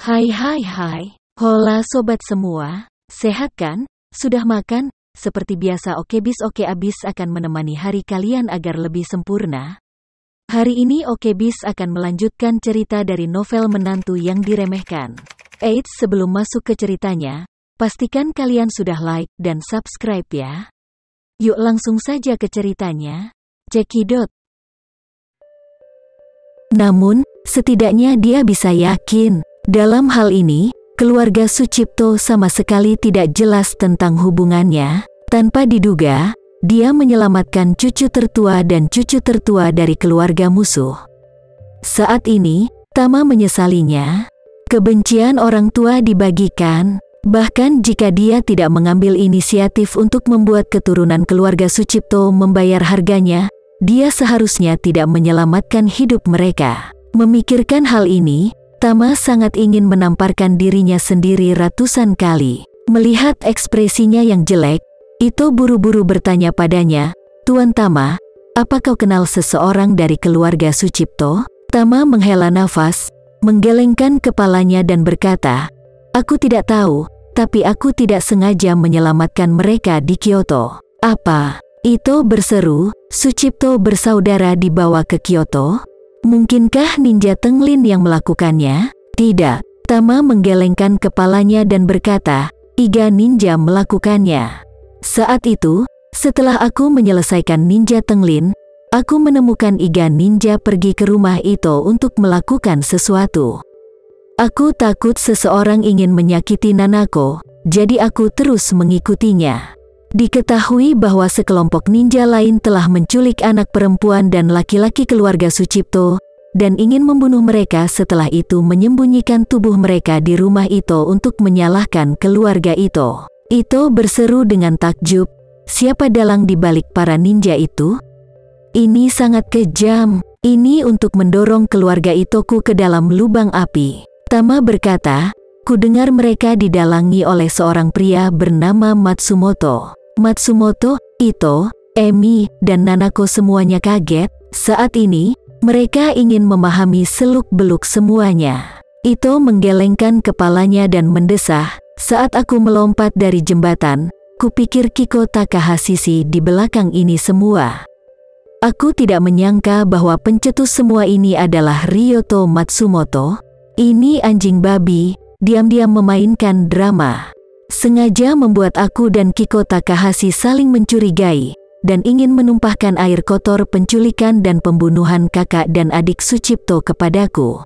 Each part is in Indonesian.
Hai. Hola sobat semua, sehat kan? Sudah makan? Seperti biasa Okebis Oke Abis akan menemani hari kalian agar lebih sempurna. Hari ini Okebis akan melanjutkan cerita dari novel Menantu yang Diremehkan. Eits, sebelum masuk ke ceritanya, pastikan kalian sudah like dan subscribe ya. Yuk langsung saja ke ceritanya. Cekidot. Namun, setidaknya dia bisa yakin, dalam hal ini, keluarga Sucipto sama sekali tidak jelas tentang hubungannya. Tanpa diduga, dia menyelamatkan cucu tertua dan cucu tertua dari keluarga musuh. Saat ini, Tama menyesalinya. Kebencian orang tua dibagikan, bahkan jika dia tidak mengambil inisiatif untuk membuat keturunan keluarga Sucipto membayar harganya, dia seharusnya tidak menyelamatkan hidup mereka. Memikirkan hal ini, Tama sangat ingin menamparkan dirinya sendiri ratusan kali. Melihat ekspresinya yang jelek, Ito buru-buru bertanya padanya, "Tuan Tama, apa kau kenal seseorang dari keluarga Sucipto?" Tama menghela nafas, menggelengkan kepalanya dan berkata, "Aku tidak tahu, tapi aku tidak sengaja menyelamatkan mereka di Kyoto." "Apa?" Ito berseru, "Sucipto bersaudara dibawa ke Kyoto? Mungkinkah ninja Tenglin yang melakukannya?" "Tidak." Tama menggelengkan kepalanya dan berkata, "Iga ninja melakukannya." Saat itu, setelah aku menyelesaikan ninja Tenglin, aku menemukan Iga ninja pergi ke rumah Ito untuk melakukan sesuatu. Aku takut seseorang ingin menyakiti Nanako, jadi aku terus mengikutinya. Diketahui bahwa sekelompok ninja lain telah menculik anak perempuan dan laki-laki keluarga Sucipto, dan ingin membunuh mereka. Setelah itu menyembunyikan tubuh mereka di rumah Ito untuk menyalahkan keluarga Ito. Ito berseru dengan takjub, "Siapa dalang di balik para ninja itu? Ini sangat kejam, ini untuk mendorong keluarga Itoku ke dalam lubang api." Tama berkata, "Ku dengar mereka didalangi oleh seorang pria bernama Matsumoto." Matsumoto, Ito, Emi, dan Nanako semuanya kaget. Saat ini, mereka ingin memahami seluk-beluk semuanya. Ito menggelengkan kepalanya dan mendesah, "Saat aku melompat dari jembatan, kupikir Kiko Takahashi di belakang ini semua. Aku tidak menyangka bahwa pencetus semua ini adalah Ryoto Matsumoto. Ini anjing babi, diam-diam memainkan drama. Sengaja membuat aku dan Kiko Takahashi saling mencurigai, dan ingin menumpahkan air kotor penculikan dan pembunuhan kakak dan adik Sucipto kepadaku.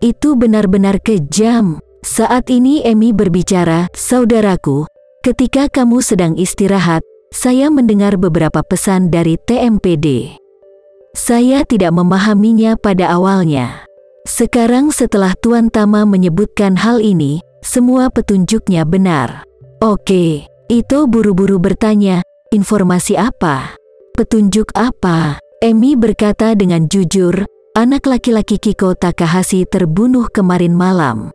Itu benar-benar kejam." Saat ini Emi berbicara, "Saudaraku, ketika kamu sedang istirahat, saya mendengar beberapa pesan dari TMPD. Saya tidak memahaminya pada awalnya. Sekarang setelah Tuan Tama menyebutkan hal ini, semua petunjuknya benar." "Oke." Ito buru-buru bertanya, "Informasi apa? Petunjuk apa?" Emi berkata dengan jujur, "Anak laki-laki Kiko Takahashi terbunuh kemarin malam.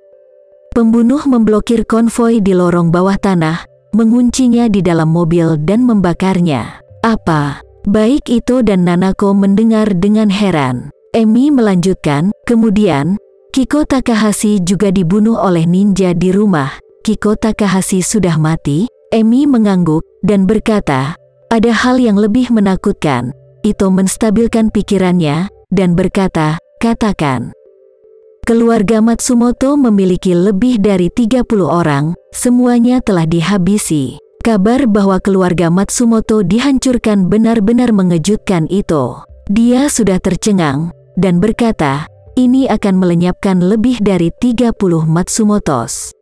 Pembunuh memblokir konvoi di lorong bawah tanah, menguncinya di dalam mobil dan membakarnya." "Apa?" Baik Ito dan Nanako mendengar dengan heran. Emi melanjutkan, "Kemudian, Kiko Takahashi juga dibunuh oleh ninja di rumah." "Kiko Takahashi sudah mati?" Emi mengangguk, dan berkata, "Ada hal yang lebih menakutkan." Ito menstabilkan pikirannya, dan berkata, "Katakan." "Keluarga Matsumoto memiliki lebih dari 30 orang, semuanya telah dihabisi." Kabar bahwa keluarga Matsumoto dihancurkan benar-benar mengejutkan Ito. Dia sudah tercengang, dan berkata, "Ini akan melenyapkan lebih dari 30 Matsumotos.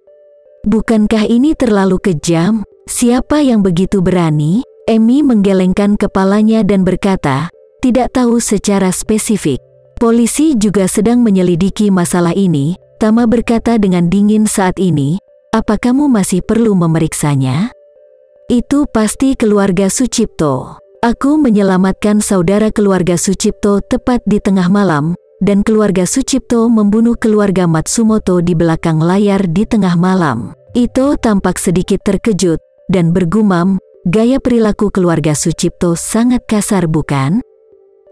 Bukankah ini terlalu kejam? Siapa yang begitu berani?" Emi menggelengkan kepalanya dan berkata, "Tidak tahu secara spesifik. Polisi juga sedang menyelidiki masalah ini." Tama berkata dengan dingin saat ini, "Apa kamu masih perlu memeriksanya? Itu pasti keluarga Sucipto. Aku menyelamatkan saudara keluarga Sucipto tepat di tengah malam, dan keluarga Sucipto membunuh keluarga Matsumoto di belakang layar di tengah malam." Ito tampak sedikit terkejut, dan bergumam, "Gaya perilaku keluarga Sucipto sangat kasar bukan?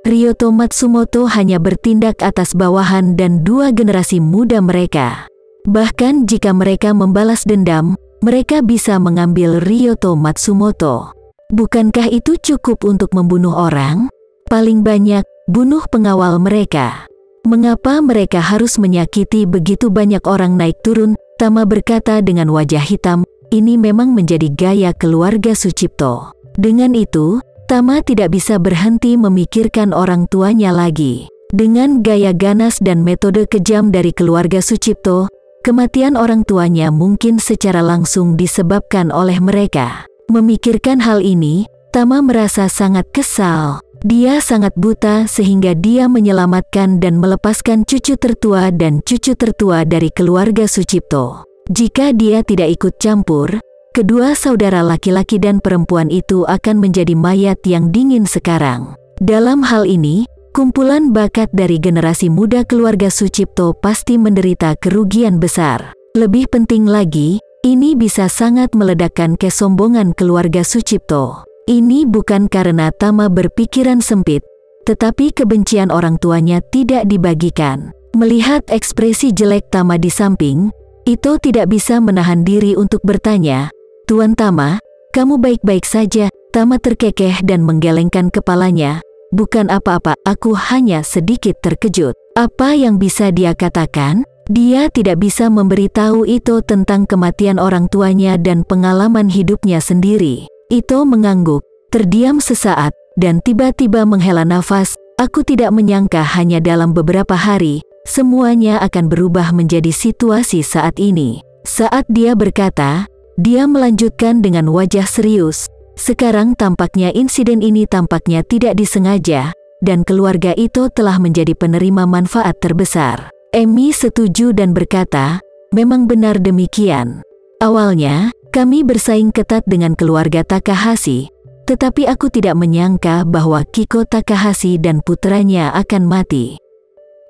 Ryoto Matsumoto hanya bertindak atas bawahan dan dua generasi muda mereka. Bahkan jika mereka membalas dendam, mereka bisa mengambil Ryoto Matsumoto. Bukankah itu cukup untuk membunuh orang? Paling banyak, bunuh pengawal mereka. Mengapa mereka harus menyakiti begitu banyak orang naik turun? Tama berkata dengan wajah hitam. Ini memang menjadi gaya keluarga Sucipto. Dengan itu, Tama tidak bisa berhenti memikirkan orang tuanya lagi. Dengan gaya ganas dan metode kejam dari keluarga Sucipto, kematian orang tuanya mungkin secara langsung disebabkan oleh mereka. Memikirkan hal ini, Tama merasa sangat kesal. Dia sangat buta sehingga dia menyelamatkan dan melepaskan cucu tertua dan cucu tertua dari keluarga Sucipto. Jika dia tidak ikut campur, kedua saudara laki-laki dan perempuan itu akan menjadi mayat yang dingin sekarang. Dalam hal ini, kumpulan bakat dari generasi muda keluarga Sucipto pasti menderita kerugian besar. Lebih penting lagi, ini bisa sangat meledakkan kesombongan keluarga Sucipto. Ini bukan karena Tama berpikiran sempit, tetapi kebencian orang tuanya tidak dibagikan. Melihat ekspresi jelek Tama di samping, Ito tidak bisa menahan diri untuk bertanya, "Tuan Tama, kamu baik-baik saja?" Tama terkekeh dan menggelengkan kepalanya. "Bukan apa-apa, aku hanya sedikit terkejut." Apa yang bisa dia katakan? Dia tidak bisa memberitahu Ito tentang kematian orang tuanya dan pengalaman hidupnya sendiri. Ito mengangguk, terdiam sesaat, dan tiba-tiba menghela nafas. "Aku tidak menyangka hanya dalam beberapa hari, semuanya akan berubah menjadi situasi saat ini." Saat dia berkata, dia melanjutkan dengan wajah serius. "Sekarang tampaknya insiden ini tampaknya tidak disengaja, dan keluarga itu telah menjadi penerima manfaat terbesar." Emi setuju dan berkata, "Memang benar demikian. Awalnya, kami bersaing ketat dengan keluarga Takahashi, tetapi aku tidak menyangka bahwa Kiko Takahashi dan putranya akan mati.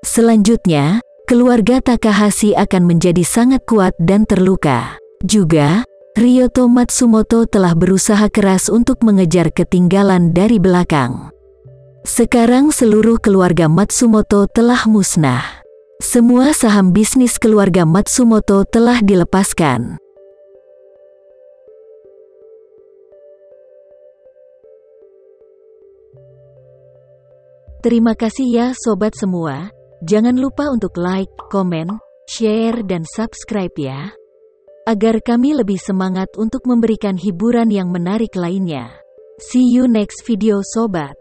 Selanjutnya, keluarga Takahashi akan menjadi sangat kuat dan terluka. Juga, Ryoto Matsumoto telah berusaha keras untuk mengejar ketinggalan dari belakang. Sekarang seluruh keluarga Matsumoto telah musnah. Semua saham bisnis keluarga Matsumoto telah dilepaskan." Terima kasih ya sobat semua. Jangan lupa untuk like, komen, share, dan subscribe ya. Agar kami lebih semangat untuk memberikan hiburan yang menarik lainnya. See you next video sobat.